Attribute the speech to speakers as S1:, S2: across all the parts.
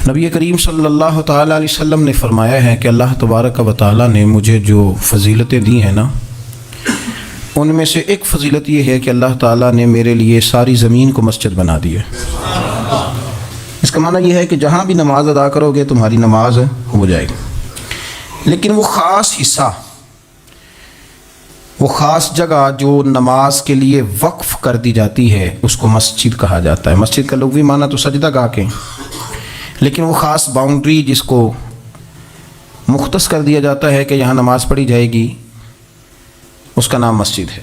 S1: نبی کریم صلی اللہ تعالیٰ علیہ وسلم نے فرمایا ہے کہ اللہ تبارک و تعالیٰ نے مجھے جو فضیلتیں دی ہیں نا، ان میں سے ایک فضیلت یہ ہے کہ اللہ تعالیٰ نے میرے لیے ساری زمین کو مسجد بنا دی ہے۔ اس کا معنی یہ ہے کہ جہاں بھی نماز ادا کرو گے تمہاری نماز ہو جائے گی، لیکن وہ خاص حصہ، وہ خاص جگہ جو نماز کے لیے وقف کر دی جاتی ہے اس کو مسجد کہا جاتا ہے۔ مسجد کا لغوی معنی تو سجدہ گاہ کے، لیکن وہ خاص باؤنڈری جس کو مختص کر دیا جاتا ہے کہ یہاں نماز پڑھی جائے گی، اس کا نام مسجد ہے۔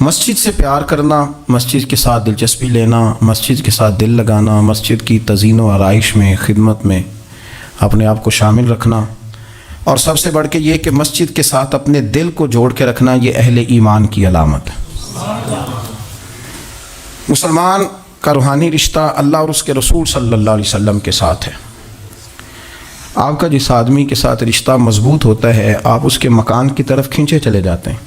S1: مسجد سے پیار کرنا، مسجد کے ساتھ دلچسپی لینا، مسجد کے ساتھ دل لگانا، مسجد کی تزئین و آرائش میں، خدمت میں اپنے آپ کو شامل رکھنا، اور سب سے بڑھ کے یہ کہ مسجد کے ساتھ اپنے دل کو جوڑ کے رکھنا، یہ اہل ایمان کی علامت ہے۔ مسلمان کا روحانی رشتہ اللہ اور اس کے رسول صلی اللہ علیہ وسلم کے ساتھ ہے۔ آپ کا جس آدمی کے ساتھ رشتہ مضبوط ہوتا ہے، آپ اس کے مکان کی طرف کھینچے چلے جاتے ہیں،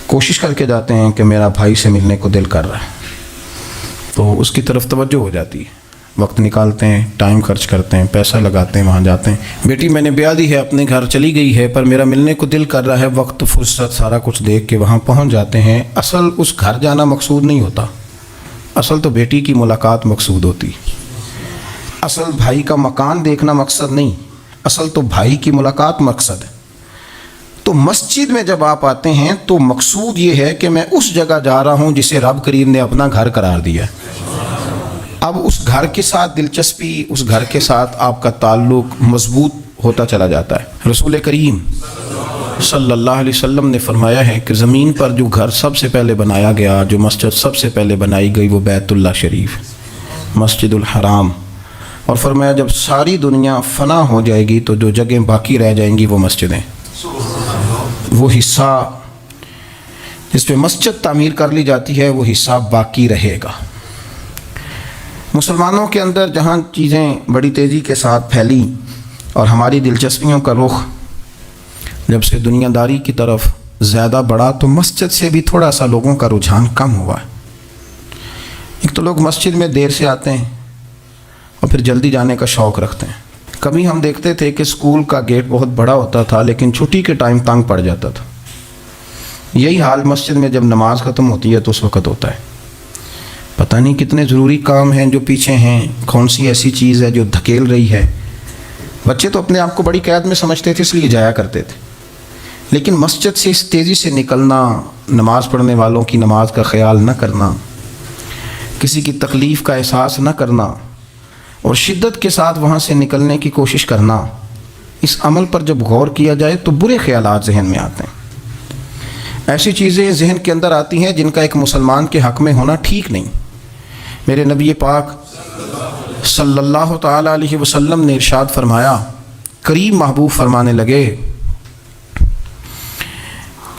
S1: کوشش کر کے جاتے ہیں کہ میرا بھائی سے ملنے کو دل کر رہا ہے، تو اس کی طرف توجہ ہو جاتی ہے، وقت نکالتے ہیں، ٹائم خرچ کرتے ہیں، پیسہ لگاتے ہیں، وہاں جاتے ہیں۔ بیٹی میں نے بیاہ دی ہے، اپنے گھر چلی گئی ہے، پر میرا ملنے کو دل کر رہا ہے، وقت فرصت سارا کچھ دیکھ کے وہاں پہنچ جاتے ہیں۔ اصل اس گھر جانا مقصود نہیں ہوتا، اصل تو بیٹی کی ملاقات مقصود ہوتی، اصل بھائی کا مکان دیکھنا مقصد نہیں، اصل تو بھائی کی ملاقات مقصد ہے۔ تو مسجد میں جب آپ آتے ہیں تو مقصود یہ ہے کہ میں اس جگہ جا رہا ہوں جسے رب کریم نے اپنا گھر قرار دیا ہے۔ اب اس گھر کے ساتھ دلچسپی، اس گھر کے ساتھ آپ کا تعلق مضبوط ہوتا چلا جاتا ہے۔ رسول کریم صلی اللہ علیہ وسلم نے فرمایا ہے کہ زمین پر جو گھر سب سے پہلے بنایا گیا، جو مسجد سب سے پہلے بنائی گئی، وہ بیت اللہ شریف، مسجد الحرام، اور فرمایا جب ساری دنیا فنا ہو جائے گی تو جو جگہیں باقی رہ جائیں گی وہ مسجدیں، وہ حصہ جس پہ مسجد تعمیر کر لی جاتی ہے وہ حصہ باقی رہے گا۔ مسلمانوں کے اندر جہاں چیزیں بڑی تیزی کے ساتھ پھیلی اور ہماری دلچسپیوں کا رخ جب سے دنیا داری کی طرف زیادہ بڑھا، تو مسجد سے بھی تھوڑا سا لوگوں کا رجحان کم ہوا ہے۔ ایک تو لوگ مسجد میں دیر سے آتے ہیں اور پھر جلدی جانے کا شوق رکھتے ہیں۔ کبھی ہم دیکھتے تھے کہ اسکول کا گیٹ بہت بڑا ہوتا تھا لیکن چھٹی کے ٹائم تنگ پڑ جاتا تھا۔ یہی حال مسجد میں جب نماز ختم ہوتی ہے تو اس وقت ہوتا ہے۔ پتہ نہیں کتنے ضروری کام ہیں جو پیچھے ہیں، کون سی ایسی چیز ہے جو دھکیل رہی ہے۔ بچے تو اپنے آپ کو بڑی قید میں سمجھتے تھے، اس لیے جایا کرتے تھے، لیکن مسجد سے اس تیزی سے نکلنا، نماز پڑھنے والوں کی نماز کا خیال نہ کرنا، کسی کی تکلیف کا احساس نہ کرنا اور شدت کے ساتھ وہاں سے نکلنے کی کوشش کرنا، اس عمل پر جب غور کیا جائے تو برے خیالات ذہن میں آتے ہیں۔ ایسی چیزیں ذہن کے اندر آتی ہیں جن کا ایک مسلمان کے حق میں ہونا ٹھیک نہیں۔ میرے نبی پاک صلی اللہ تعالیٰ علیہ وسلم نے ارشاد فرمایا، کریم محبوب فرمانے لگے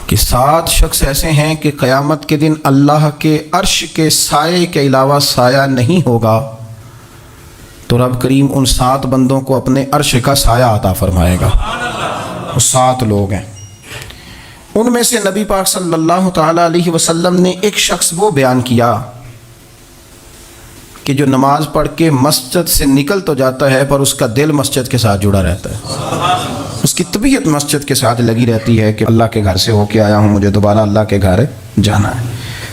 S1: کہ 7 شخص ایسے ہیں کہ قیامت کے دن اللہ کے عرش کے سائے کے علاوہ سایہ نہیں ہوگا، تو رب کریم ان 7 بندوں کو اپنے عرش کا سایہ عطا فرمائے گا۔ وہ 7 لوگ ہیں، ان میں سے نبی پاک صلی اللہ تعالیٰ علیہ وسلم نے ایک شخص وہ بیان کیا کہ جو نماز پڑھ کے مسجد سے نکل تو جاتا ہے پر اس کا دل مسجد کے ساتھ جڑا رہتا ہے، اس کی طبیعت مسجد کے ساتھ لگی رہتی ہے کہ اللہ کے گھر سے ہو کے آیا ہوں، مجھے دوبارہ اللہ کے گھر جانا ہے۔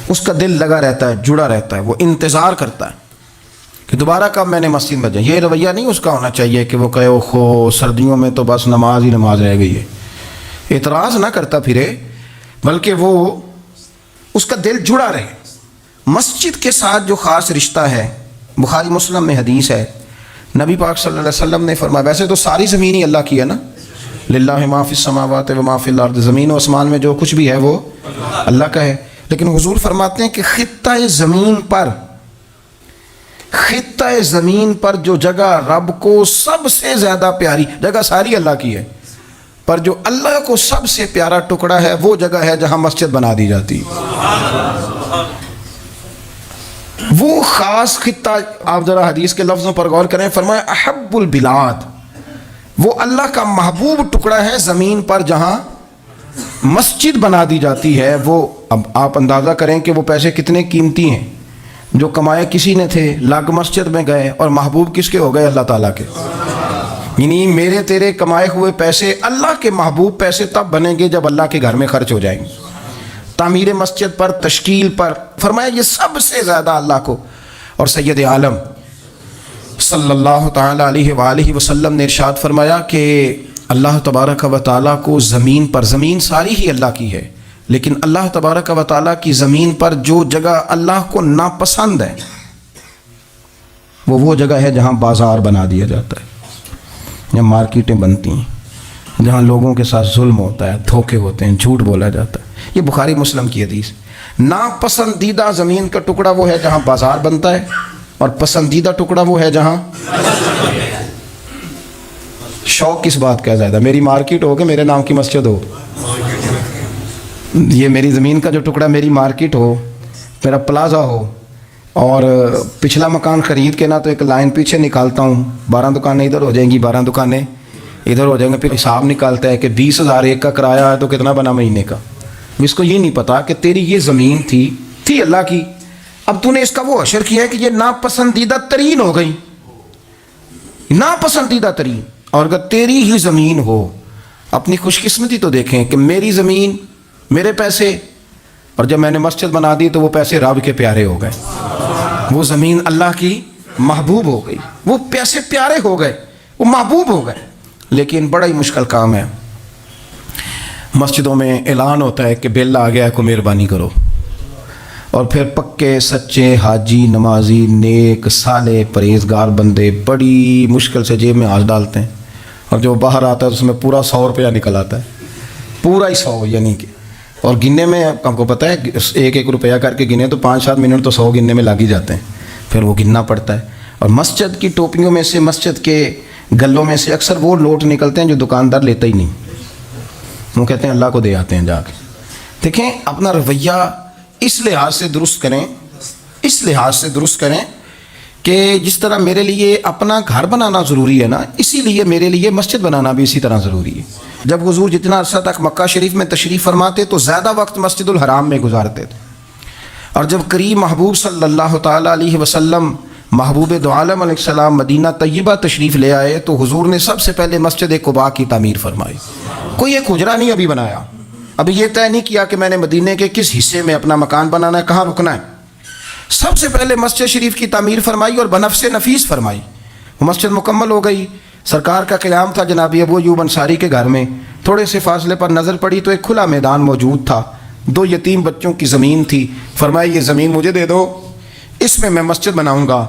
S1: اس کا دل لگا رہتا ہے، جڑا رہتا ہے، وہ انتظار کرتا ہے کہ دوبارہ کب میں نے مسجد میں جائیں۔ یہ رویہ نہیں اس کا ہونا چاہیے کہ وہ کہے اوہو سردیوں میں تو بس نماز ہی نماز رہ گئی ہے، اعتراض نہ کرتا پھرے، بلکہ وہ اس کا دل جڑا رہے۔ مسجد کے ساتھ جو خاص رشتہ ہے، بخاری مسلم میں حدیث ہے، نبی پاک صلی اللہ علیہ وسلم نے فرمایا، ویسے تو ساری زمین ہی اللہ کی ہے نا، للہ ما فی السماوات و ما فی الارض، زمین و آسمان میں جو کچھ بھی ہے وہ اللہ کا ہے، لیکن حضور فرماتے ہیں کہ خطہ زمین پر جو جگہ رب کو سب سے زیادہ پیاری، جگہ ساری اللہ کی ہے، پر جو اللہ کو سب سے پیارا ٹکڑا ہے وہ جگہ ہے جہاں مسجد بنا دی جاتی ہے۔ وہ خاص خطہ، آپ ذرا حدیث کے لفظوں پر غور کریں، فرمایا احب البلاد، وہ اللہ کا محبوب ٹکڑا ہے زمین پر جہاں مسجد بنا دی جاتی ہے۔ وہ اب آپ اندازہ کریں کہ وہ پیسے کتنے قیمتی ہیں۔ جو کمائے کسی نے تھے، لاگ مسجد میں گئے اور محبوب کس کے ہو گئے؟ اللہ تعالیٰ کے. یعنی میرے تیرے کمائے ہوئے پیسے اللہ کے محبوب پیسے تب بنیں گے جب اللہ کے گھر میں خرچ ہو جائیں گے. تعمیر مسجد پر، تشکیل پر، فرمایا یہ سب سے زیادہ اللہ کو. اور سید عالم صلی اللہ تعالیٰ علیہ وآلہ وسلم نے ارشاد فرمایا کہ اللہ تبارک و تعالیٰ کو زمین پر، زمین ساری ہی اللہ کی ہے، لیکن اللہ تبارک و تعالیٰ کی زمین پر جو جگہ اللہ کو ناپسند ہے وہ جگہ ہے جہاں بازار بنا دیا جاتا ہے، جہاں مارکیٹیں بنتی ہیں، جہاں لوگوں کے ساتھ ظلم ہوتا ہے، دھوکے ہوتے ہیں، جھوٹ بولا جاتا ہے. یہ بخاری مسلم کی حدیث. ناپسندیدہ زمین کا ٹکڑا وہ ہے جہاں بازار بنتا ہے، اور پسندیدہ ٹکڑا وہ ہے جہاں شوق کس بات کا زیادہ، میری مارکیٹ ہو کہ میرے نام کی مسجد ہو. یہ میری زمین کا جو ٹکڑا میری مارکیٹ ہو، میرا پلازا ہو، اور پچھلا مکان خرید کے نہ تو ایک لائن پیچھے نکالتا ہوں، 12 دکانیں ادھر ہو جائیں گی، 12 دکانیں ادھر ہو جائیں گے، پھر حساب نکالتا ہے کہ 20,000 ایک کا کرایہ ہے تو کتنا بنا مہینے کا. اس کو یہ نہیں پتا کہ تیری یہ زمین تھی اللہ کی، اب تو نے اس کا وہ اشر کیا ہے کہ یہ ناپسندیدہ ترین ہو گئی، ناپسندیدہ ترین. اور اگر تیری ہی زمین ہو، اپنی خوش قسمتی تو دیکھیں کہ میری زمین، میرے پیسے، اور جب میں نے مسجد بنا دی تو وہ پیسے رب کے پیارے ہو گئے، وہ زمین اللہ کی محبوب ہو گئی، وہ پیسے پیارے ہو گئے، وہ محبوب ہو گئے. لیکن بڑا ہی مشکل کام ہے. مسجدوں میں اعلان ہوتا ہے کہ بل آ گیا ہے، کو مہربانی کرو، اور پھر پکے سچے حاجی، نمازی، نیک صالح پرہیزگار بندے بڑی مشکل سے جیب میں ہاتھ ڈالتے ہیں، اور جو باہر آتا ہے اس میں پورا 100 روپیہ نکل آتا ہے، پورا ہی 100. یعنی کہ اور گننے میں آپ کو پتہ ہے 1-1 روپیہ کر کے گنے تو 5-7 منٹ تو 100 گننے میں لگ ہی جاتے ہیں، پھر وہ گننا پڑتا ہے. اور مسجد کی ٹوپیوں میں سے، مسجد کے گلوں میں سے اکثر وہ لوٹ نکلتے ہیں جو دکاندار لیتا ہی نہیں، وہ کہتے ہیں اللہ کو دے آتے ہیں جا کے. دیکھیں اپنا رویہ اس لحاظ سے درست کریں، اس لحاظ سے درست کریں کہ جس طرح میرے لیے اپنا گھر بنانا ضروری ہے نا، اسی لیے میرے لیے مسجد بنانا بھی اسی طرح ضروری ہے. جب حضور جتنا عرصہ تک مکہ شریف میں تشریف فرماتے تو زیادہ وقت مسجد الحرام میں گزارتے تھے، اور جب قریب محبوب صلی اللہ تعالیٰ علیہ وسلم، محبوب دو عالم علیہ السلام مدینہ طیبہ تشریف لے آئے تو حضور نے سب سے پہلے مسجد قباء کی تعمیر فرمائی. کوئی ایک حجرہ نہیں ابھی بنایا، ابھی یہ طے نہیں کیا کہ میں نے مدینے کے کس حصے میں اپنا مکان بنانا ہے، کہاں رکنا ہے. سب سے پہلے مسجد شریف کی تعمیر فرمائی اور بنفس نفیس فرمائی. وہ مسجد مکمل ہو گئی. سرکار کا قیام تھا جناب ابو ایوب انصاری کے گھر میں. تھوڑے سے فاصلے پر نظر پڑی تو ایک کھلا میدان موجود تھا، 2 یتیم بچوں کی زمین تھی. فرمایا یہ زمین مجھے دے دو، اس میں مسجد بناؤں گا.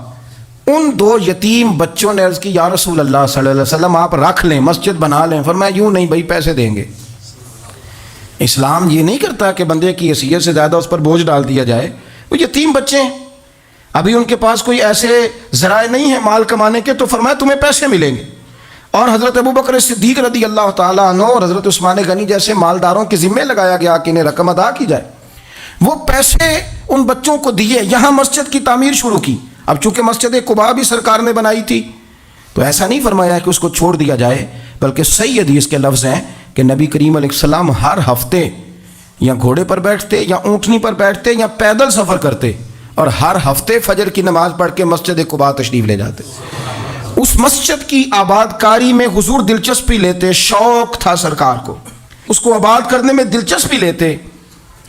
S1: ان 2 یتیم بچوں نے عرض کی یا رسول اللہ صلی اللہ علیہ وسلم آپ رکھ لیں، مسجد بنا لیں. فرمایا یوں نہیں بھائی، پیسے دیں گے. اسلام یہ نہیں کرتا کہ بندے کی حیثیت سے زیادہ اس پر بوجھ ڈال دیا جائے. وہ یتیم بچے ہیں، ابھی ان کے پاس کوئی ایسے ذرائع نہیں ہیں مال کمانے کے، تو فرمایا تمہیں پیسے ملیں گے. اور حضرت ابوبکر صدیق رضی اللہ تعالیٰ عنہ اور حضرت عثمان غنی جیسے مالداروں کے ذمے لگایا گیا کہ انہیں رقم ادا کی جائے. وہ پیسے ان بچوں کو دیے، یہاں مسجد کی تعمیر شروع کی. اب چونکہ مسجد قباء بھی سرکار نے بنائی تھی تو ایسا نہیں فرمایا کہ اس کو چھوڑ دیا جائے، بلکہ صحیح حدیث کے لفظ ہیں کہ نبی کریم علیہ السلام ہر ہفتے یا گھوڑے پر بیٹھتے یا اونٹنی پر بیٹھتے یا پیدل سفر کرتے، اور ہر ہفتے فجر کی نماز پڑھ کے مسجد قباء تشریف لے جاتے. اس مسجد کی آباد کاری میں حضور دلچسپی لیتے، شوق تھا سرکار کو، اس کو آباد کرنے میں دلچسپی لیتے.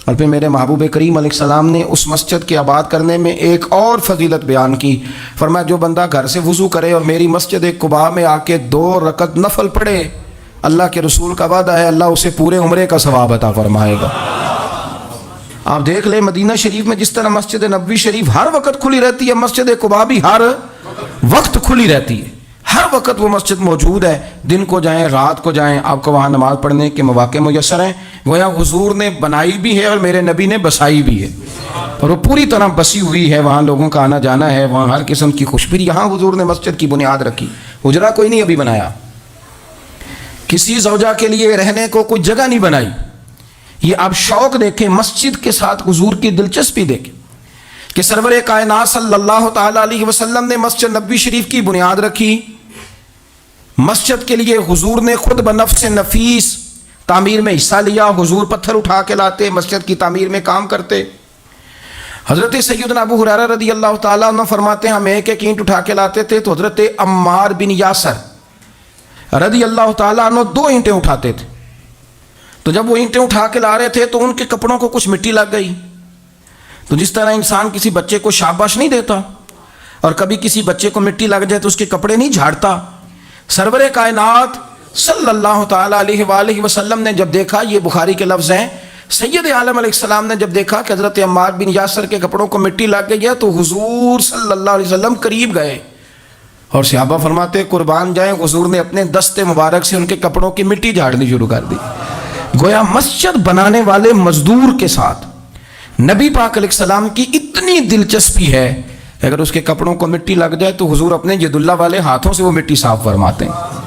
S1: اور پھر میرے محبوب کریم علیہ السلام نے اس مسجد کے آباد کرنے میں ایک اور فضیلت بیان کی. فرمایا جو بندہ گھر سے وضو کرے اور میری مسجد قباء میں آ کے 2 رکعت نفل پڑھے، اللہ کے رسول کا وعدہ ہے اللہ اسے پورے عمرے کا ثواب عطا فرمائے گا. آپ دیکھ لیں مدینہ شریف میں جس طرح مسجد نبوی شریف ہر وقت کھلی رہتی ہے، مسجد قباء بھی ہر وقت کھلی رہتی ہے، ہر وقت وہ مسجد موجود ہے. دن کو جائیں رات کو جائیں آپ کو وہاں نماز پڑھنے کے مواقع میسر ہیں. گویا حضور نے بنائی بھی ہے اور میرے نبی نے بسائی بھی ہے، اور وہ پوری طرح بسی ہوئی ہے. وہاں لوگوں کا آنا جانا ہے، وہاں ہر قسم کی خوشبری. یہاں حضور نے مسجد کی بنیاد رکھی، حجرہ کوئی نہیں ابھی بنایا، کسی زوجہ کے لیے رہنے کو کوئی جگہ نہیں بنائی. یہ آپ شوق دیکھیں، مسجد کے ساتھ حضور کی دلچسپی دیکھیں کہ سرور کائنات صلی اللہ تعالیٰ علیہ وسلم نے مسجد نبوی شریف کی بنیاد رکھی. مسجد کے لیے حضور نے خود بنفس نفیس تعمیر میں حصہ لیا. حضور پتھر اٹھا کے لاتے، مسجد کی تعمیر میں کام کرتے. حضرت سیدنا ابو ہریرہ رضی اللہ تعالیٰ عنہ فرماتے ہیں ہم ایک ایک اینٹ اٹھا کے لاتے تھے تو حضرت عمار بن یاسر رضی اللہ تعالیٰ عنہ 2 اینٹیں اٹھاتے تھے. تو جب وہ اینٹیں اٹھا کے لا رہے تھے تو ان کے کپڑوں کو کچھ مٹی لگ گئی. تو جس طرح انسان کسی بچے کو شاباش نہیں دیتا اور کبھی کسی بچے کو مٹی لگ جائے تو اس کے کپڑے نہیں جھاڑتا، سرور کائنات صلی اللہ تعالیٰ علیہ وآلہ وسلم نے جب دیکھا، یہ بخاری کے لفظ ہیں، سید عالم علیہ السلام نے جب دیکھا کہ حضرت عمار بن یاسر کے کپڑوں کو مٹی لگ گئی ہے تو حضور صلی اللہ علیہ وسلم قریب گئے اور صحابہ فرماتے قربان جائیں، حضور نے اپنے دست مبارک سے ان کے کپڑوں کی مٹی جھاڑنی شروع کر دی. گویا مسجد بنانے والے مزدور کے ساتھ نبی پاک علیہ السلام کی اتنی دلچسپی ہے، اگر اس کے کپڑوں کو مٹی لگ جائے تو حضور اپنے ید اللہ والے ہاتھوں سے وہ مٹی صاف فرماتے ہیں.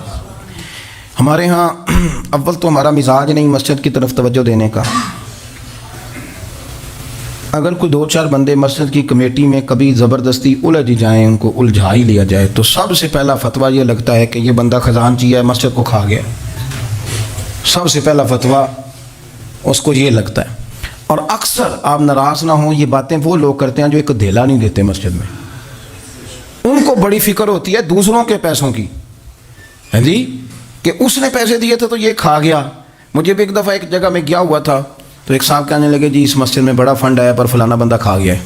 S1: ہمارے ہاں اول تو ہمارا مزاج نہیں مسجد کی طرف توجہ دینے کا. اگر کوئی 2-4 بندے مسجد کی کمیٹی میں کبھی زبردستی الجھ جائیں، ان کو الجھا ہی لیا جائے، تو سب سے پہلا فتویٰ یہ لگتا ہے کہ یہ بندہ خزانچی ہے، مسجد کو کھا گیا. سب سے پہلا فتویٰ اس کو یہ لگتا ہے. اور اکثر آپ ناراض نہ ہوں، یہ باتیں وہ لوگ کرتے ہیں جو ایک دھیلا نہیں دیتے مسجد میں. ان کو بڑی فکر ہوتی ہے دوسروں کے پیسوں کی، ہے جی، کہ اس نے پیسے دیے تھے تو یہ کھا گیا. مجھے بھی ایک دفعہ ایک جگہ میں گیا ہوا تھا تو ایک صاحب کہنے لگے جی اس مسجد میں بڑا فنڈ آیا پر فلانا بندہ کھا گیا ہے.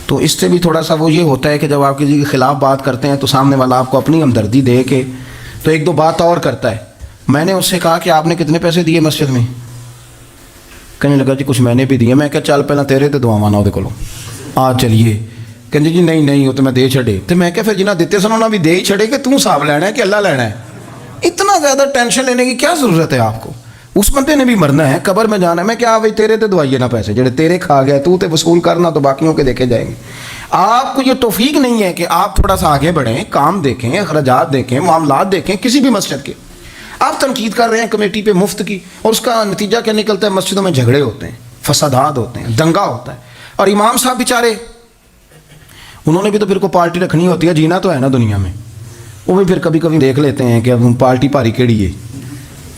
S1: تو اس سے بھی تھوڑا سا وہ یہ ہوتا ہے کہ جب آپ کسی کے خلاف بات کرتے ہیں تو سامنے والا آپ کو اپنی ہمدردی دے کے تو 1-2 بات اور کرتا ہے. میں نے اس سے کہا کہ آپ نے کتنے پیسے دیے مسجد میں؟ کہنے لگا جی کچھ میں نے بھی دیے. میں کہا چل پہلے تیرے تے دعا مانا وہ کولوں آ چلیے. کہنے جی نہیں وہ تو میں دے چھڑے. تو میں کہا پھر جنہیں دیتے سن انہوں بھی دے ہی چھڑے کہ توں حساب لینا ہے کہ اللہ لینا ہے. اتنا زیادہ ٹینشن لینے کی کیا ضرورت ہے آپ کو؟ اس بندے نے بھی مرنا ہے، قبر میں جانا ہے. میں کیا بھائی تیرے تے دعائیے نہ پیسے جڑے تیرے کھا گیا تو تے وصول کرنا تو باقیوں کے دیکھے جائیں گے. آپ کو یہ توفیق نہیں ہے کہ آپ تھوڑا سا آگے بڑھیں، کام دیکھیں، اخراجات دیکھیں، معاملات دیکھیں کسی بھی مسجد کے. آپ تنقید کر رہے ہیں کمیٹی پہ مفت کی اور اس کا نتیجہ کیا نکلتا ہے؟ مسجدوں میں جھگڑے ہوتے ہیں، فسادات ہوتے ہیں، دنگا ہوتا ہے. اور امام صاحب بیچارے انہوں نے بھی تو پھر کو پارٹی رکھنی ہوتی ہے، جینا تو ہے نا دنیا میں. وہ بھی پھر کبھی کبھی دیکھ لیتے ہیں کہ اب پارٹی بھاری کیڑی ہے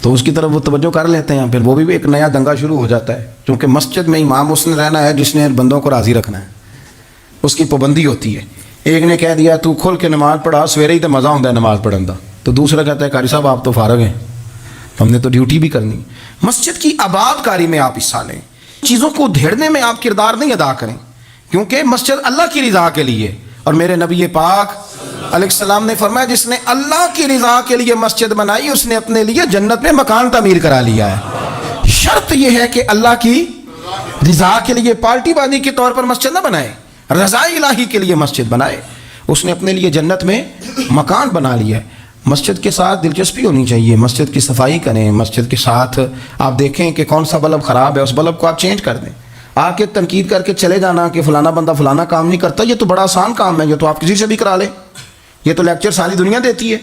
S1: تو اس کی طرف وہ توجہ کر لیتے ہیں. پھر وہ بھی ایک نیا دنگا شروع ہو جاتا ہے کیونکہ مسجد میں امام اس نے رہنا ہے جس نے بندوں کو راضی رکھنا ہے، اس کی پابندی ہوتی ہے. ایک نے کہہ دیا تو کھل کے نماز پڑھا، سویرے ہی تو مزہ ہوتا ہے نماز پڑھن کا، تو دوسرا کہتا ہے قاری صاحب آپ تو فارغ ہیں، ہم نے تو ڈیوٹی بھی کرنی. مسجد کی آباد کاری میں آپ حصہ لیں، چیزوں کو دھیڑنے میں آپ کردار نہیں ادا کریں، کیونکہ مسجد اللہ کی رضا کے لیے. اور میرے نبی پاک علیہ السلام نے فرمایا جس نے اللہ کی رضا کے لیے مسجد بنائی اس نے اپنے لیے جنت میں مکان تعمیر کرا لیا ہے. شرط یہ ہے کہ اللہ کی رضا کے لیے پارٹی بازی کے طور پر مسجد نہ بنائے، رضا الہی کے لیے مسجد بنائے. اس نے اپنے لیے جنت میں مکان بنا لیا ہے. مسجد کے ساتھ دلچسپی ہونی چاہیے، مسجد کی صفائی کریں، مسجد کے ساتھ آپ دیکھیں کہ کون سا بلب خراب ہے اس بلب کو آپ چینج کر دیں. آ کے تنقید کر کے چلے جانا کہ فلانا بندہ فلانا کام نہیں کرتا، یہ تو بڑا آسان کام ہے، یہ تو آپ کسی سے بھی کرا لیں. یہ تو لیکچر ساری دنیا دیتی ہے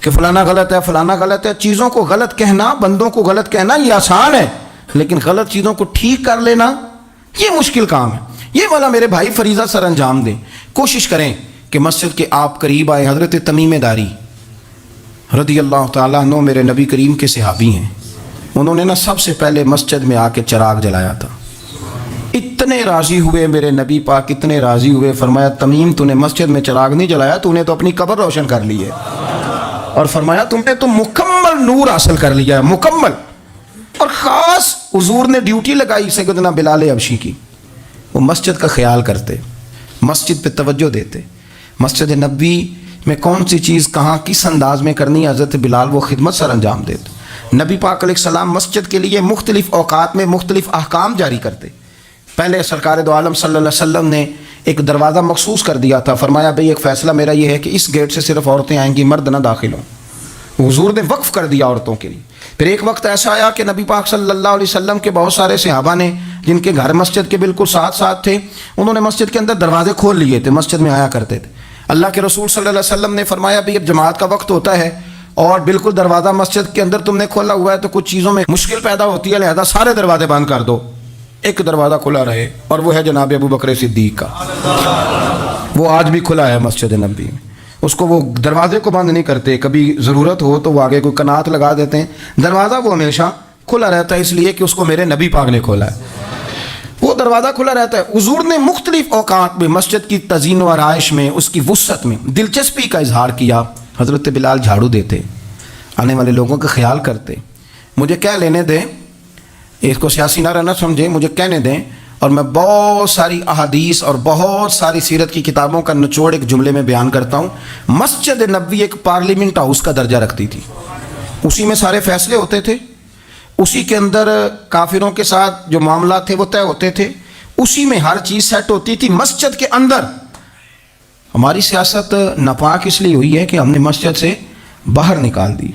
S1: کہ فلانا غلط ہے فلانا غلط ہے. چیزوں کو غلط کہنا، بندوں کو غلط کہنا یہ آسان ہے، لیکن غلط چیزوں کو ٹھیک کر لینا یہ مشکل کام ہے. یہ والا میرے بھائی فریضہ سر انجام دیں. کوشش کریں کہ مسجد کے آپ قریب آئے. حضرت تمیم داری رضی اللہ تعالیٰ عنہ میرے نبی کریم کے صحابی ہیں. انہوں نے نا سب سے پہلے مسجد میں آ کے چراغ جلایا تھا. اتنے راضی ہوئے میرے نبی پاک، اتنے راضی ہوئے، فرمایا تمیم تو نے مسجد میں چراغ نہیں جلایا، تو نے تو اپنی قبر روشن کر لی ہے. اور فرمایا تم نے تو مکمل نور حاصل کر لیا ہے، مکمل. اور خاص حضور نے ڈیوٹی لگائی سیدنا بلال حبشی کی، وہ مسجد کا خیال کرتے، مسجد پہ توجہ دیتے. مسجد نبوی میں کون سی چیز کہاں کس انداز میں کرنی ہے، حضرت بلال وہ خدمت سر انجام دیتے. نبی پاک علیہ السلام مسجد کے لیے مختلف اوقات میں مختلف احکام جاری کرتے. پہلے سرکار دو عالم صلی اللہ علیہ وسلم نے ایک دروازہ مخصوص کر دیا تھا. فرمایا بھئی ایک فیصلہ میرا یہ ہے کہ اس گیٹ سے صرف عورتیں آئیں گی، مرد نہ داخل ہوں. حضور نے وقف کر دیا عورتوں کے لیے. پھر ایک وقت ایسا آیا کہ نبی پاک صلی اللہ علیہ وسلم کے بہت سارے صحابہ نے جن کے گھر مسجد کے بالکل ساتھ ساتھ تھے، انہوں نے مسجد کے اندر دروازے کھول لیے تھے، مسجد میں آیا کرتے تھے. اللہ کے رسول صلی اللہ علیہ وسلم نے فرمایا بھئی اب جماعت کا وقت ہوتا ہے اور بالکل دروازہ مسجد کے اندر تم نے کھولا ہوا ہے تو کچھ چیزوں میں مشکل پیدا ہوتی ہے، لہذا سارے دروازے بند کر دو، ایک دروازہ کھلا رہے، اور وہ ہے جناب ابو بکر صدیق کا. وہ آج بھی کھلا ہے مسجد نبوی میں. اس کو وہ دروازے کو بند نہیں کرتے، کبھی ضرورت ہو تو وہ آگے کوئی کنات لگا دیتے ہیں. دروازہ وہ ہمیشہ کھلا رہتا ہے اس لیے کہ اس کو میرے نبی پاک نے کھولا ہے. وہ دروازہ کھلا رہتا ہے. حضور نے مختلف اوقات میں مسجد کی تزئین و آرائش میں, اس کی وسعت میں دلچسپی کا اظہار کیا. حضرت بلال جھاڑو دیتے, آنے والے لوگوں کا خیال کرتے. مجھے کہہ لینے دیں, اس کو سیاسی نعرہ نہ سمجھیں, مجھے کہنے دیں, اور میں بہت ساری احادیث اور بہت ساری سیرت کی کتابوں کا نچوڑ ایک جملے میں بیان کرتا ہوں. مسجد نبوی ایک پارلیمنٹ ہاؤس کا درجہ رکھتی تھی. اسی میں سارے فیصلے ہوتے تھے, اسی کے اندر کافروں کے ساتھ جو معاملات تھے وہ طے ہوتے تھے, اسی میں ہر چیز سیٹ ہوتی تھی مسجد کے اندر. ہماری سیاست ناپاک اس لیے ہوئی ہے کہ ہم نے مسجد سے باہر نکال دی.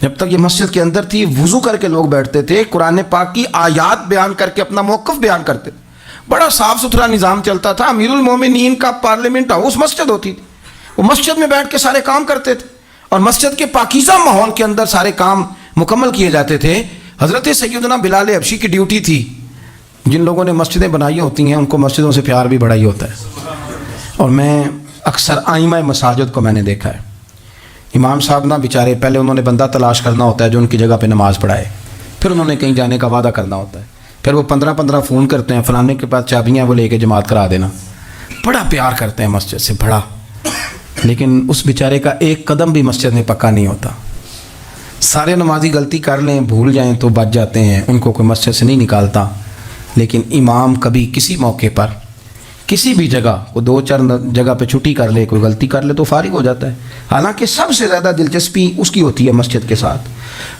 S1: جب تک یہ مسجد کے اندر تھی, وضو کر کے لوگ بیٹھتے تھے, قرآن پاک کی آیات بیان کر کے اپنا موقف بیان کرتے تھے. بڑا صاف ستھرا نظام چلتا تھا. امیر المومنین کا پارلیمنٹ ہاؤس مسجد ہوتی تھی. وہ مسجد میں بیٹھ کے سارے کام کرتے تھے, اور مسجد کے پاکیزہ ماحول کے اندر سارے کام مکمل کیے جاتے تھے. حضرت سیدنا بلال حبشی کی ڈیوٹی تھی. جن لوگوں نے مسجدیں بنائی ہوتی ہیں ان کو مسجدوں سے پیار بھی بڑا ہی ہوتا ہے. اور میں اکثر آئمہ مساجد کو میں نے دیکھا ہے, امام صاحب نہ بیچارے, پہلے انہوں نے بندہ تلاش کرنا ہوتا ہے جو ان کی جگہ پہ نماز پڑھائے, پھر انہوں نے کہیں جانے کا وعدہ کرنا ہوتا ہے, پھر وہ 15 فون کرتے ہیں, فلانے کے پاس چابیاں وہ لے کے جماعت کرا دینا. بڑا پیار کرتے ہیں مسجد سے, بڑا. لیکن اس بیچارے کا ایک قدم بھی مسجد میں پکا نہیں ہوتا. سارے نمازی غلطی کر لیں, بھول جائیں تو بچ جاتے ہیں, ان کو کوئی مسجد سے نہیں نکالتا. لیکن امام کبھی کسی موقع پر کسی بھی جگہ کو 2-4 جگہ پہ چھٹی کر لے, کوئی غلطی کر لے تو فارغ ہو جاتا ہے. حالانکہ سب سے زیادہ دلچسپی اس کی ہوتی ہے مسجد کے ساتھ.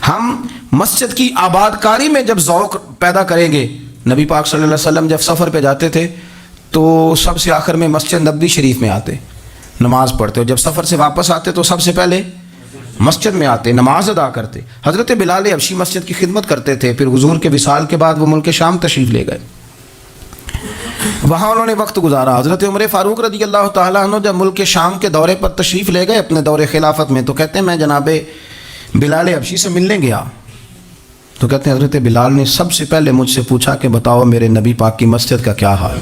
S1: ہم مسجد کی آباد کاری میں جب ذوق پیدا کریں گے, نبی پاک صلی اللہ علیہ وسلم جب سفر پہ جاتے تھے تو سب سے آخر میں مسجد نبوی شریف میں آتے, نماز پڑھتے, اور جب سفر سے واپس آتے تو سب سے پہلے مسجد میں آتے, نماز ادا کرتے. حضرت بلال حبشی مسجد کی خدمت کرتے تھے. پھر حضور کے وصال کے بعد وہ ملک شام تشریف لے گئے, وہاں انہوں نے وقت گزارا. حضرت عمر فاروق رضی اللہ تعالیٰ عنہ جب ملک شام کے دورے پر تشریف لے گئے اپنے دور خلافت میں, تو کہتے ہیں میں جناب بلال حبشی سے ملنے گیا, تو کہتے ہیں حضرت بلال نے سب سے پہلے مجھ سے پوچھا کہ بتاؤ میرے نبی پاک کی مسجد کا کیا حال,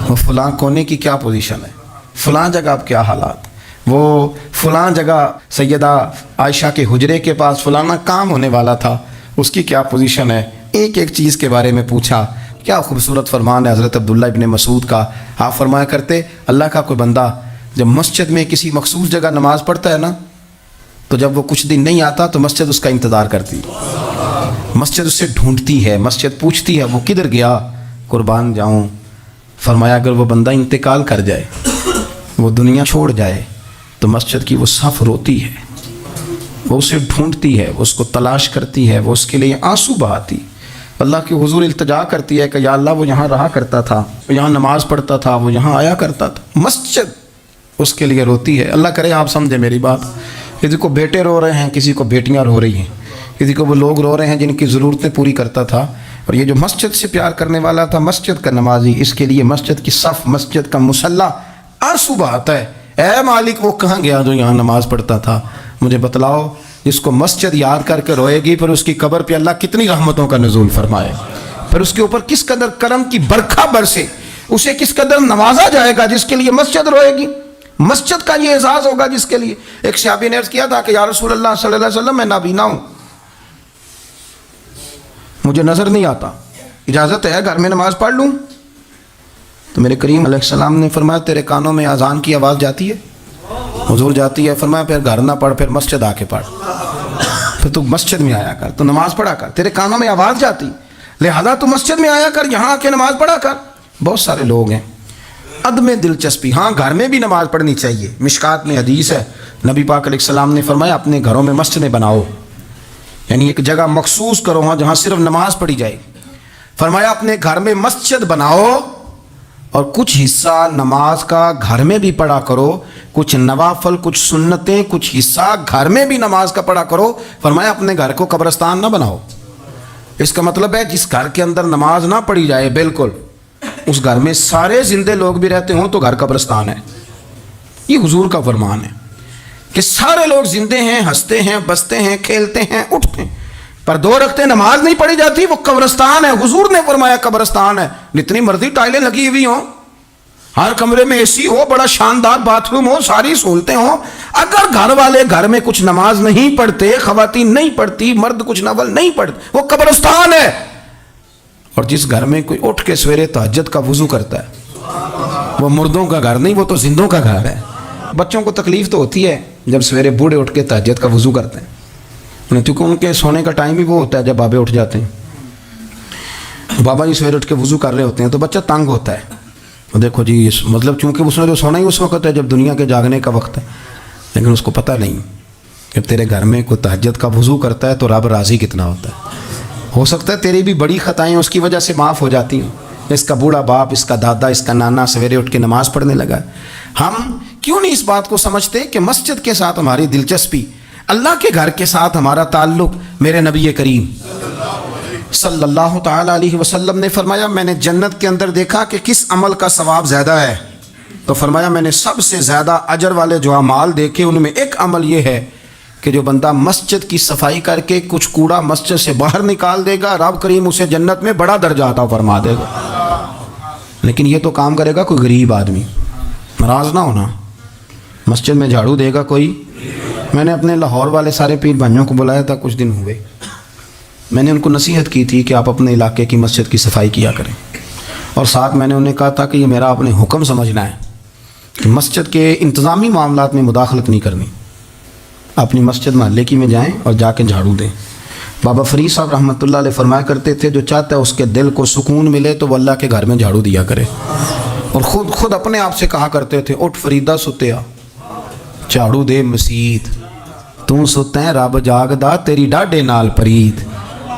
S1: وہ فلاں کونے کی کیا پوزیشن ہے, فلاں جگہ اب کیا حالات, وہ فلاں جگہ سیدہ عائشہ کے حجرے کے پاس فلانا کام ہونے والا تھا, اس کی کیا پوزیشن ہے. ایک ایک چیز کے بارے میں پوچھا. کیا خوبصورت فرمان ہے حضرت عبداللہ ابن مسعود کا. آپ فرمایا کرتے اللہ کا کوئی بندہ جب مسجد میں کسی مخصوص جگہ نماز پڑھتا ہے نا, تو جب وہ کچھ دن نہیں آتا تو مسجد اس کا انتظار کرتی, مسجد اس سے ڈھونڈتی ہے, مسجد پوچھتی ہے وہ کدھر گیا, قربان جاؤں. فرمایا اگر وہ بندہ انتقال کر جائے, وہ دنیا چھوڑ جائے, تو مسجد کی وہ صف روتی ہے, وہ اسے ڈھونڈتی ہے, وہ اس کو تلاش کرتی ہے, وہ اس کے لیے آنسو بہاتی, اللہ کے حضور التجا کرتی ہے کہ یا اللہ وہ یہاں رہا کرتا تھا, وہ یہاں نماز پڑھتا تھا, وہ یہاں آیا کرتا تھا. مسجد اس کے لیے روتی ہے. اللہ کرے آپ سمجھیں میری بات. کسی کو بیٹے رو رہے ہیں, کسی کو بیٹیاں رو رہی ہیں, کسی کو وہ لوگ رو رہے ہیں جن کی ضرورتیں پوری کرتا تھا. اور یہ جو مسجد سے پیار کرنے والا تھا, مسجد کا نمازی, اس کے لیے مسجد کی صف, مسجد کا مصلی آنسو بہاتا ہے. اے مالک وہ کہاں گیا جو یہاں نماز پڑھتا تھا, مجھے بتلاؤ. جس کو مسجد یاد کر کے روئے گی, پھر اس کی قبر پہ اللہ کتنی رحمتوں کا نزول فرمائے, پھر اس کے اوپر کس قدر کرم کی برکھا برسے, اسے کس قدر نوازا جائے گا جس کے لیے مسجد روئے گی. مسجد کا یہ اعزاز ہوگا جس کے لیے. ایک صحابی نے عرض کیا تھا کہ یا رسول اللہ صلی اللہ علیہ وسلم میں نابینا ہوں, مجھے نظر نہیں آتا, اجازت ہے گھر میں نماز پڑھ لوں؟ تو میرے کریم علیہ السلام نے فرمایا تیرے کانوں میں اذان کی آواز جاتی ہے؟ حضور جاتی ہے. فرمایا پھر گھر نہ پڑھ, پھر مسجد آ کے پڑھ, پھر تو مسجد میں آیا کر, تو نماز پڑھا کر, تیرے کانوں میں آواز جاتی, لہذا تو مسجد میں آیا کر, یہاں آ کے نماز پڑھا کر. بہت سارے لوگ ہیں عدم دلچسپی. ہاں گھر میں بھی نماز پڑھنی چاہیے. مشکات میں حدیث ہے, نبی پاک علیہ السلام نے فرمایا اپنے گھروں میں مسجدیں بناؤ, یعنی ایک جگہ مخصوص کرو ہاں جہاں صرف نماز پڑھی جائے. فرمایا اپنے گھر میں مسجد بناؤ اور کچھ حصہ نماز کا گھر میں بھی پڑھا کرو, کچھ نوافل, کچھ سنتیں, کچھ حصہ گھر میں بھی نماز کا پڑھا کرو. فرمایا اپنے گھر کو قبرستان نہ بناؤ. اس کا مطلب ہے جس گھر کے اندر نماز نہ پڑھی جائے بالکل, اس گھر میں سارے زندے لوگ بھی رہتے ہوں تو گھر قبرستان ہے. یہ حضور کا فرمان ہے کہ سارے لوگ زندے ہیں, ہنستے ہیں, بستے ہیں, کھیلتے ہیں, اٹھتے ہیں, پر 2 رکعتیں نماز نہیں پڑھی جاتی, وہ قبرستان ہے. حضور نے فرمایا قبرستان ہے. جتنی مرضی ٹائلیں لگی ہوئی ہوں, ہر کمرے میں اے سی ہو, بڑا شاندار باتھ روم ہو, ساری سہولتیں ہوں, اگر گھر والے گھر میں کچھ نماز نہیں پڑھتے, خواتین نہیں پڑھتی, مرد کچھ نفل نہیں پڑھتے, وہ قبرستان ہے. اور جس گھر میں کوئی اٹھ کے سویرے تہجد کا وضو کرتا ہے وہ مردوں کا گھر نہیں، وہ تو زندوں کا گھر ہے۔ بچوں کو تکلیف تو ہوتی ہے جب سویرے بوڑھے اٹھ کے تہجد کا وضو کرتے ہیں، کیونکہ ان کے سونے کا ٹائم ہی وہ ہوتا ہے جب بابے اٹھ جاتے ہیں۔ بابا جی سویرے اٹھ کے وضو کر رہے ہوتے ہیں تو بچہ تنگ ہوتا ہے، دیکھو جی مطلب چونکہ اس نے جو سونا ہی اس وقت ہے جب دنیا کے جاگنے کا وقت ہے، لیکن اس کو پتہ نہیں کہ تیرے گھر میں کوئی تہجد کا وضو کرتا ہے تو رب راضی کتنا ہوتا ہے۔ ہو سکتا ہے تیری بھی بڑی خطائیں اس کی وجہ سے معاف ہو جاتی ہیں، اس کا بوڑھا باپ، اس کا دادا، اس کا نانا سویرے اٹھ کے نماز پڑھنے لگا ہے۔ ہم کیوں نہیں اس بات کو سمجھتے کہ مسجد کے ساتھ ہماری دلچسپی، اللہ کے گھر کے ساتھ ہمارا تعلق، میرے نبی کریم صلی اللہ تعالی علیہ وسلم نے فرمایا میں نے جنت کے اندر دیکھا کہ کس عمل کا ثواب زیادہ ہے، تو فرمایا میں نے سب سے زیادہ اجر والے جو اعمال دیکھے ان میں ایک عمل یہ ہے کہ جو بندہ مسجد کی صفائی کر کے کچھ کوڑا مسجد سے باہر نکال دے گا، رب کریم اسے جنت میں بڑا درجہ عطا فرما دے گا۔ لیکن یہ تو کام کرے گا کوئی غریب آدمی، ناراض نہ ہونا، مسجد میں جھاڑو دے گا کوئی۔ میں نے اپنے لاہور والے سارے پیر بھائیوں کو بلایا تھا کچھ دن ہوئے، میں نے ان کو نصیحت کی تھی کہ آپ اپنے علاقے کی مسجد کی صفائی کیا کریں، اور ساتھ میں نے انہیں کہا تھا کہ یہ میرا اپنے حکم سمجھنا ہے کہ مسجد کے انتظامی معاملات میں مداخلت نہیں کرنی، اپنی مسجد محلے کی میں جائیں اور جا کے جھاڑو دیں۔ بابا فرید صاحب رحمۃ اللہ علیہ فرمایا کرتے تھے جو چاہتا ہے اس کے دل کو سکون ملے تو وہ اللہ کے گھر میں جھاڑو دیا کرے، اور خود اپنے آپ سے کہا کرتے تھے اٹھ فریدہ ستیا جھاڑو دے مسجد، تو ستا ہے رب جاگدا تیری ڈاڈے نال پرید،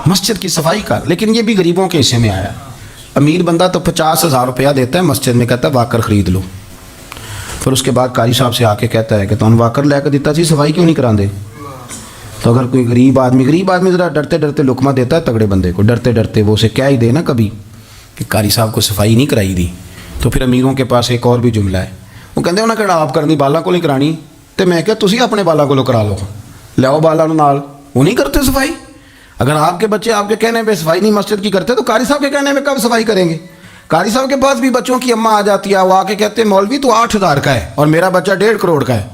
S1: مسجد کی صفائی کر۔ لیکن یہ بھی غریبوں کے حصے میں آیا، امیر بندہ تو 50,000 روپیہ دیتا ہے مسجد میں، کہتا ہے واکر خرید لو، پھر اس کے بعد قاری صاحب سے آ کے کہتا ہے کہ تو واکر لے کے دیتا سی صفائی کیوں نہیں کرا دے؟ تو اگر کوئی غریب آدمی ذرا ڈرتے ڈرتے لقمہ دیتا ہے تگڑے بندے کو، ڈرتے ڈرتے وہ اسے کہہ ہی دے نا کبھی کہ قاری صاحب کو صفائی نہیں کرائی دی، تو پھر امیروں کے پاس ایک اور بھی جملہ ہے، وہ کہتے ہیں انہیں کہڑا آپ کرنی بالا کو نہیں کرانی، تو میں کہ تسی اپنے بالا کو کرا لو، لیاؤ بالا نال، وہ نہیں کرتے صفائی۔ اگر آپ کے بچے آپ کے کہنے پہ صفائی نہیں مسجد کی کرتے تو قاری صاحب کے کہنے میں کب صفائی کریں گے؟ قاری صاحب کے پاس بھی بچوں کی اماں آ جاتی ہے، وہ آ کے کہتے ہیں مولوی تو 8,000 کا ہے اور میرا بچہ 1.5 کروڑ کا ہے،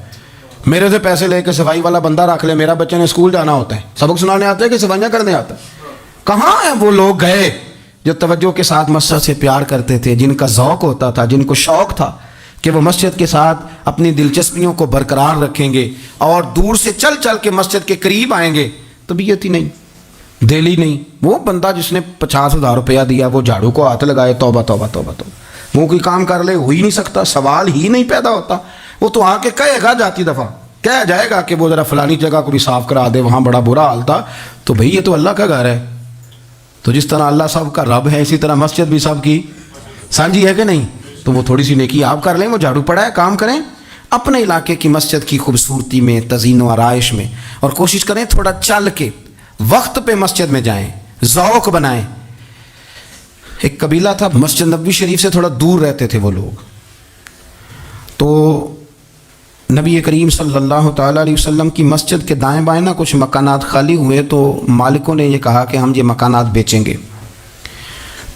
S1: میرے سے پیسے لے کے صفائی والا بندہ رکھ لے، میرا بچے نے اسکول جانا ہوتا ہے، سبق سنانے آتا ہے کہ صفائیاں کرنے آتا ہے۔ کہاں ہیں وہ لوگ گئے جو توجہ کے ساتھ مسجد سے پیار کرتے تھے، جن کا ذوق ہوتا تھا، جن کو شوق تھا کہ وہ مسجد کے ساتھ اپنی دلچسپیوں کو برقرار رکھیں گے اور دور سے چل چل کے مسجد کے قریب آئیں گے؟ طبیعت ہی نہیں، دل ہی نہیں۔ وہ بندہ جس نے 50,000 روپیہ دیا وہ جھاڑو کو ہاتھ لگائے، توبہ توبہ توبہ توبہ، وہ کوئی کام کر لے ہو ہی نہیں سکتا، سوال ہی نہیں پیدا ہوتا۔ وہ تو آ کے کہے گا جاتی دفعہ، کہہ جائے گا کہ وہ ذرا فلانی جگہ کو بھی صاف کرا دے، وہاں بڑا برا حال تھا، تو بھئی یہ تو اللہ کا گھر ہے، تو جس طرح اللہ سب کا رب ہے اسی طرح مسجد بھی سب کی سانجھی ہے کہ نہیں؟ تو وہ تھوڑی سی نیکی آپ کر لیں، وہ جھاڑو پڑا ہے کام کریں اپنے علاقے کی مسجد کی خوبصورتی میں، تزئین و آرائش میں، اور کوشش کریں تھوڑا چل کے وقت پہ مسجد میں جائیں، ذوق بنائیں۔ ایک قبیلہ تھا مسجد نبوی شریف سے تھوڑا دور رہتے تھے وہ لوگ، تو نبی کریم صلی اللہ تعالیٰ علیہ وسلم کی مسجد کے دائیں بائیں نا کچھ مکانات خالی ہوئے، تو مالکوں نے یہ کہا کہ ہم یہ مکانات بیچیں گے۔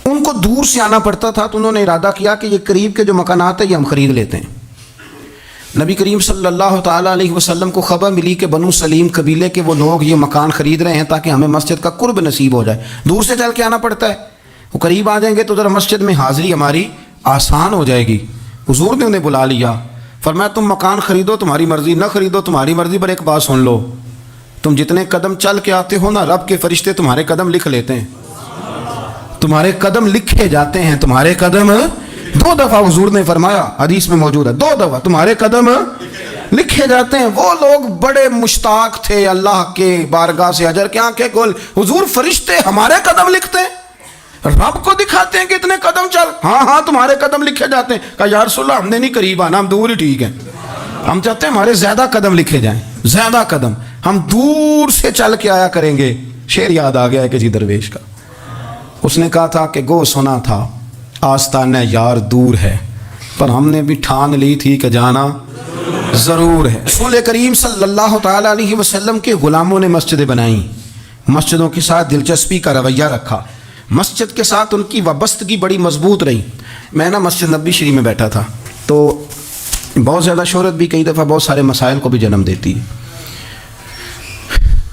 S1: ان کو دور سے آنا پڑتا تھا تو انہوں نے ارادہ کیا کہ یہ قریب کے جو مکانات ہیں یہ ہم خرید لیتے ہیں۔ نبی کریم صلی اللہ تعالیٰ علیہ وسلم کو خبر ملی کہ بنو سلیم قبیلے کے وہ لوگ یہ مکان خرید رہے ہیں تاکہ ہمیں مسجد کا قرب نصیب ہو جائے، دور سے چل کے آنا پڑتا ہے، وہ قریب آ جائیں گے تو ذرا مسجد میں حاضری ہماری آسان ہو جائے گی۔ حضور نے انہیں بلا لیا، فرمایا تم مکان خریدو تمہاری مرضی، نہ خریدو تمہاری مرضی، پر ایک بات سن لو، تم جتنے قدم چل کے آتے ہو نا رب کے فرشتے تمہارے قدم لکھ لیتے ہیں، تمہارے قدم لکھے جاتے ہیں، تمہارے قدم 2 دفعہ حضور نے فرمایا، حدیث میں موجود ہے 2 دفعہ تمہارے قدم لکھے جاتے ہیں۔ وہ لوگ بڑے مشتاق تھے اللہ کے بارگاہ سے اجر کے آنکھیں کھول، حضور فرشتے ہمارے قدم لکھتے ہیں، رب کو دکھاتے ہیں کہ اتنے قدم چل، ہاں تمہارے قدم لکھے جاتے ہیں۔ کہا یا رسول اللہ ہم نے نہیں قریب آنا، ہم دور ہی ٹھیک ہیں، ہم چاہتے ہیں ہمارے زیادہ قدم لکھے جائیں، زیادہ قدم، ہم دور سے چل کے آیا کریں گے۔ شعر یاد آ گیا ہے کسی درویش کا، اس نے کہا تھا کہ گو سنا تھا آستانہ یار دور ہے، پر ہم نے بھی ٹھان لی تھی کہ جانا ضرور ہے۔ رسول کریم صلی اللہ تعالیٰ علیہ وسلم کے غلاموں نے مسجدیں بنائیں، مسجدوں کے ساتھ دلچسپی کا رویہ رکھا، مسجد کے ساتھ ان کی وابستگی بڑی مضبوط رہی۔ میں نا مسجد نبوی شریف میں بیٹھا تھا، تو بہت زیادہ شہرت بھی کئی دفعہ بہت سارے مسائل کو بھی جنم دیتی ہے۔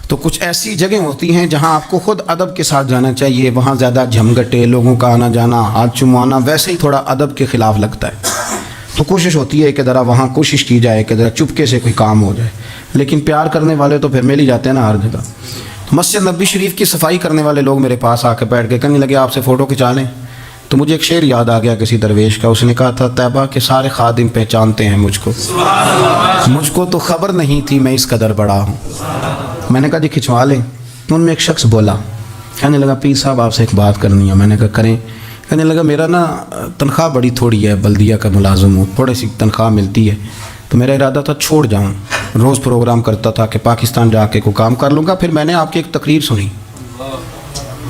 S1: تو کچھ ایسی جگہیں ہوتی ہیں جہاں آپ کو خود ادب کے ساتھ جانا چاہیے. وہاں زیادہ جھمگٹے لوگوں کا آنا جانا ہاتھ چموانا ویسے ہی تھوڑا ادب کے خلاف لگتا ہے. تو کوشش ہوتی ہے کہ ذرا وہاں کوشش کی جائے کہ ذرا چپکے سے کوئی کام ہو جائے. لیکن پیار کرنے والے تو پھر مل ہی جاتے ہیں نا ہر جگہ. مسجد نبوی شریف کی صفائی کرنے والے لوگ میرے پاس آ کے بیٹھ کے کہنے لگے آپ سے فوٹو کھنچا لیں. تو مجھے ایک شعر یاد آ گیا کسی درویش کا. اس نے کہا تھا طیبہ کے سارے خادم پہچانتے ہیں مجھ کو تو خبر نہیں تھی میں اس قدر بڑا ہوں. میں نے کہا جی کھنچوا لیں. ان میں ایک شخص بولا, کہنے لگا پیر صاحب آپ سے ایک بات کرنی ہے. میں نے کہا کریں. کہنے لگا میرا نا تنخواہ بڑی تھوڑی ہے, بلدیہ کا ملازم ہوں, تھوڑی سی تنخواہ ملتی ہے, تو میرا ارادہ تھا چھوڑ جاؤں. روز پروگرام کرتا تھا کہ پاکستان جا کے کوئی کام کر لوں گا. پھر میں نے آپ کی ایک تقریر سنی.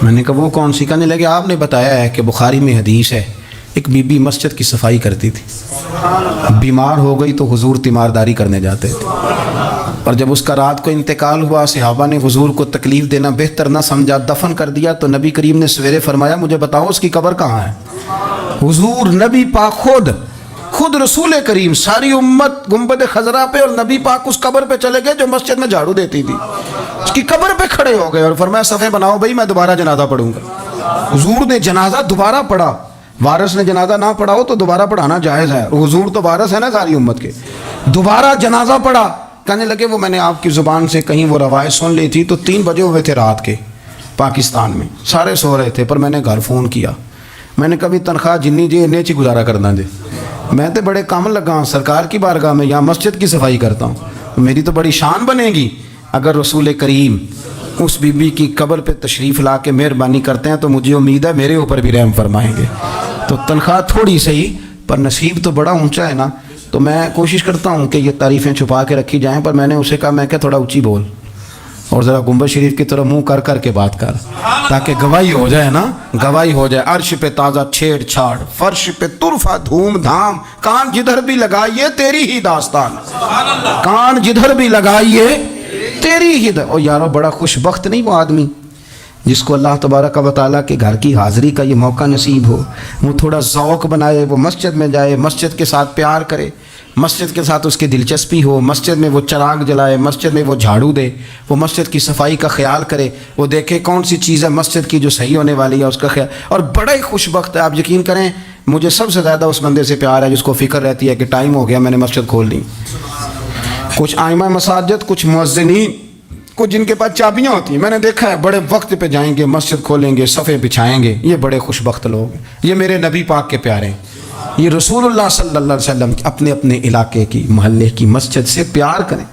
S1: میں نے کہا وہ کون سی؟ کہنے لگے آپ نے بتایا ہے کہ بخاری میں حدیث ہے ایک بی بی مسجد کی صفائی کرتی تھی, بیمار ہو گئی تو حضور تیمارداری کرنے جاتے تھے, اور جب اس کا رات کو انتقال ہوا صحابہ نے حضور کو تکلیف دینا بہتر نہ سمجھا, دفن کر دیا. تو نبی کریم نے سویرے فرمایا مجھے بتاؤ اس کی قبر کہاں ہے. حضور نبی پاک خود رسول کریم ساری امت گنبد خضرا پہ اور نبی پاک اس قبر پہ چلے گئے جو مسجد میں جھاڑو دیتی تھی. اس کی قبر پہ کھڑے ہو گئے اور فرمایا صفیں بناؤ بھائی میں دوبارہ جنازہ پڑھوں گا. حضور نے جنازہ دوبارہ پڑھا. وارث نے جنازہ نہ پڑھا ہو تو دوبارہ پڑھانا جائز ہے. حضور تو وارث ہے نا ساری امت کے. دوبارہ جنازہ پڑھا. کہنے لگے وہ میں نے آپ کی زبان سے کہیں وہ روایت سن لی تھی. تو 3 بجے ہوئے تھے رات کے پاکستان میں, سارے سو رہے تھے, پر میں نے گھر فون کیا. میں نے کبھی تنخواہ جنی جی نیچی گزارا کرنا دے, میں تو بڑے کام لگا ہوں سرکار کی بارگاہ میں, یہاں مسجد کی صفائی کرتا ہوں. میری تو بڑی شان بنے گی اگر رسول کریم اس بی بی کی قبر پہ تشریف لا کے مہربانی کرتے ہیں, تو مجھے امید ہے میرے اوپر بھی رحم فرمائیں گے. تو تنخواہ تھوڑی صحیح پر نصیب تو بڑا اونچا ہے نا. تو میں کوشش کرتا ہوں کہ یہ تعریفیں چھپا کے رکھی جائیں, پر میں نے اسے کہا میں کہ تھوڑا اونچی بول اور ذرا گنبد شریف کی طرف منہ کر کے بات کر, تاکہ گواہی ہو جائے نا, گواہی ہو جائے. عرش پہ تازہ چھیڑ چھاڑ, فرش پہ طرفہ دھوم دھام, کان جدھر بھی لگائیے تیری ہی داستان, کان جدھر بھی لگائیے تیری ہی او یارو بڑا خوش بخت نہیں وہ آدمی جس کو اللہ تبارک و تعالیٰ کے گھر کی حاضری کا یہ موقع نصیب ہو. وہ تھوڑا ذوق بنائے, وہ مسجد میں جائے, مسجد کے ساتھ پیار کرے, مسجد کے ساتھ اس کی دلچسپی ہو, مسجد میں وہ چراغ جلائے, مسجد میں وہ جھاڑو دے, وہ مسجد کی صفائی کا خیال کرے, وہ دیکھے کون سی چیز ہے مسجد کی جو صحیح ہونے والی ہے اس کا خیال. اور بڑا ہی خوش بخت ہے. آپ یقین کریں مجھے سب سے زیادہ اس بندے سے پیار ہے جس کو فکر رہتی ہے کہ ٹائم ہو گیا میں نے مسجد کھول لی. کچھ ائمہ مساجد, کچھ مؤذنین, کچھ جن کے پاس چابیاں ہوتی ہیں, میں نے دیکھا ہے بڑے وقت پہ جائیں گے, مسجد کھولیں گے, صفیں بچھائیں گے. یہ بڑے خوش بخت لوگ ہیں. یہ میرے نبی پاک کے پیارے ہیں. یہ رسول اللہ صلی اللہ علیہ وسلم اپنے اپنے علاقے کی محلے کی مسجد سے پیار کریں,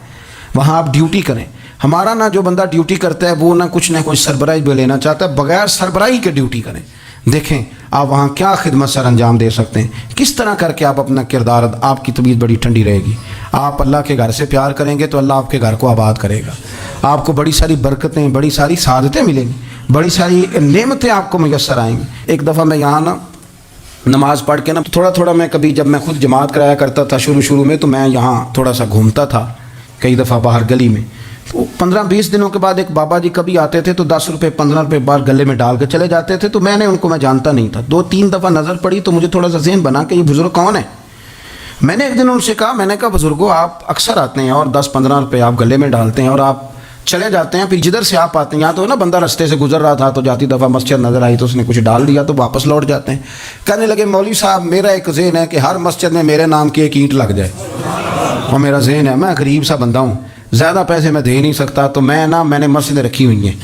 S1: وہاں آپ ڈیوٹی کریں. ہمارا نا جو بندہ ڈیوٹی کرتا ہے وہ نہ کچھ سربراہی بھی لینا چاہتا ہے, بغیر سربراہی کے ڈیوٹی کریں. دیکھیں آپ وہاں کیا خدمت سر انجام دے سکتے ہیں, کس طرح کر کے آپ اپنا کردار, آپ کی طبیعت بڑی ٹھنڈی رہے گی. آپ اللہ کے گھر سے پیار کریں گے تو اللہ آپ کے گھر کو آباد کرے گا. آپ کو بڑی ساری برکتیں, بڑی ساری سعادتیں ملیں گی, بڑی ساری نعمتیں آپ کو میسر آئیں گی. ایک دفعہ میں یہاں نا نماز پڑھ کے نا تھوڑا میں کبھی جب میں خود جماعت کرایا کرتا تھا شروع میں, تو میں یہاں تھوڑا سا گھومتا تھا کئی دفعہ باہر گلی میں. تو 15-20 دنوں کے بعد ایک بابا جی کبھی آتے تھے تو 10 روپے 15 روپے بار گلے میں ڈال کے چلے جاتے تھے. تو میں نے ان کو, میں جانتا نہیں تھا, 2-3 دفعہ نظر پڑی تو مجھے تھوڑا سا ذہن بنا کہ یہ بزرگ کون ہے. میں نے ایک دن ان سے کہا, میں نے کہا بزرگوں آپ اکثر آتے ہیں اور 10-15 روپے آپ گلے میں ڈالتے ہیں اور آپ چلے جاتے ہیں, پھر جدھر سے آپ آتے ہیں, یہاں تو نا بندہ رستے سے گزر رہا تھا تو جاتی دفعہ مسجد نظر آئی تو اس نے کچھ ڈال دیا تو واپس لوٹ جاتے ہیں. کہنے لگے مولوی صاحب میرا ایک ذہن ہے کہ ہر مسجد میں میرے نام کی ایک اینٹ لگ جائے, اور میرا ذہن ہے, میں غریب سا بندہ ہوں, زیادہ پیسے میں دے نہیں سکتا, تو میں نے مسجدیں رکھی ہوئی ہیں,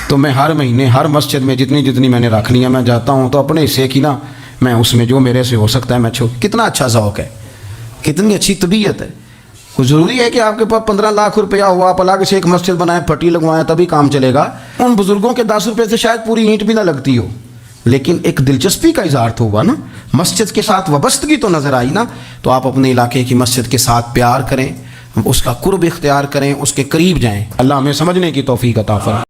S1: تو میں ہر مہینے ہر مسجد میں جتنی میں نے رکھ لی ہیں میں جاتا ہوں, تو اپنے حصے کی نا میں اس میں جو میرے سے ہو سکتا ہے میں کتنا اچھا ذوق ہے, کتنی اچھی طبیعت ہے. ضروری ہے کہ آپ کے پاس 15 لاکھ روپیہ ہوا, آپ الگ سے ایک مسجد بنائیں, پٹی لگوائیں, تبھی کام چلے گا. ان بزرگوں کے 10 روپے سے شاید پوری اینٹ بھی نہ لگتی ہو, لیکن ایک دلچسپی کا اظہار تو ہوا نا, مسجد کے ساتھ وابستگی تو نظر آئی نا. تو آپ اپنے علاقے کی مسجد کے ساتھ پیار کریں, اس کا قرب اختیار کریں, اس کے قریب جائیں. اللہ ہمیں سمجھنے کی توفیق عطا فرمائے.